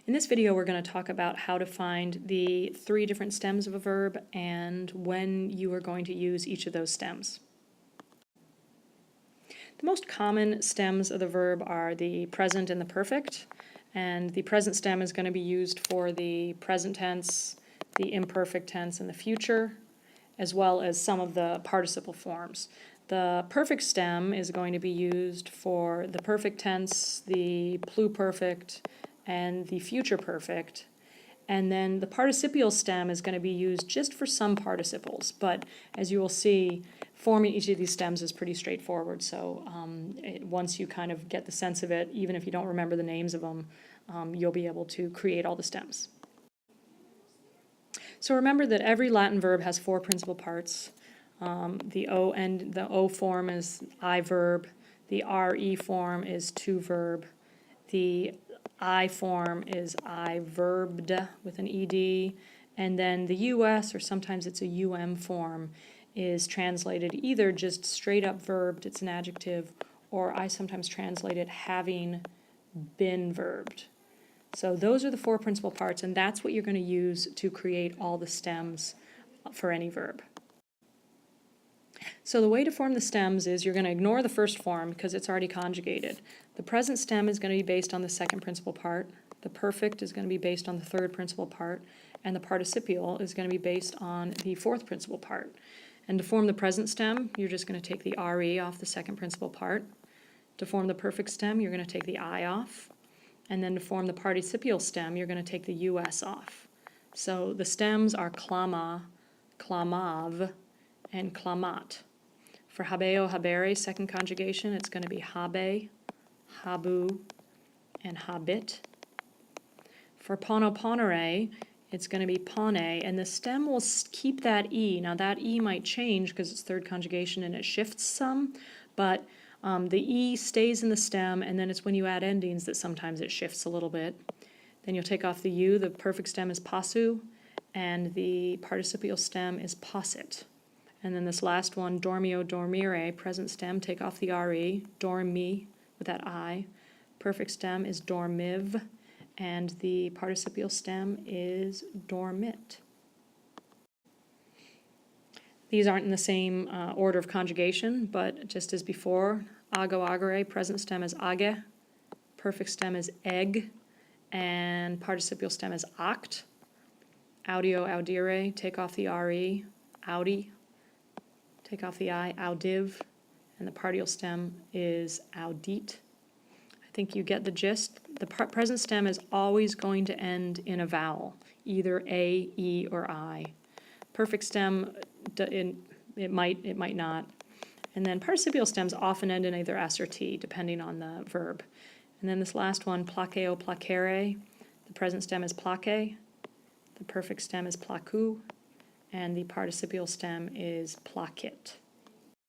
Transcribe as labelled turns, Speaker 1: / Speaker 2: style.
Speaker 1: In this video, we're going to talk about how to find the 3 different stems of a verb and when you are going to use each of those stems. The most common stems of the verb are the present and the perfect, and the present stem is going to be used for the present tense, the imperfect tense, and the future, as well as some of the participle forms. The perfect stem is going to be used for the perfect tense, the pluperfect, and the future perfect. And then the participial stem is going to be used just for some participles, but as you will see, forming each of these stems is pretty straightforward, so once you kind of get the sense of it, even if you don't remember the names of them, you'll be able to create all the stems. So remember that every Latin verb has 4 principal parts. The O form is I verb, the RE form is to verb, the I form is I verbed with an ED, and then the US, or sometimes it's a UM form, is translated either just straight up verbed, it's an adjective, or I sometimes translate it having been verbed. So those are the 4 principal parts, and that's what you're going to use to create all the stems for any verb. So the way to form the stems is you're going to ignore the first form because it's already conjugated. The present stem is going to be based on the 2nd principal part, the perfect is going to be based on the 3rd principal part, and the participial is going to be based on the 4th principal part. And to form the present stem, you're just going to take the RE off the 2nd principal part. To form the perfect stem, you're going to take the I off. And then to form the participial stem, you're going to take the US off. So the stems are clama, clamav, and clamat. For habeo, habere, 2nd conjugation, it's going to be habe, habu, and habit. For pono, ponere, it's going to be pone, and the stem will keep that E. Now that E might change because it's 3rd conjugation and it shifts some, but the E stays in the stem, and then it's when you add endings that sometimes it shifts a little bit. Then you'll take off the U, the perfect stem is passu, and the participial stem is possit. And then this last one, dormio, dormire, present stem, take off the RE, dormi, with that I. Perfect stem is dormiv, and the participial stem is dormit. These aren't in the same order of conjugation, but just as before, ago, agere, present stem is age, perfect stem is egg, and participial stem is act. Audio, audire, take off the RE, audi, take off the I, audiv, and the partial stem is audit. I think you get the gist. The present stem is always going to end in a vowel, either A, E, or I. Perfect stem, it might not. And then participial stems often end in either S or T, depending on the verb. And then this last one, placeo, placere, the present stem is plaque, the perfect stem is placu, and the participial stem is placit.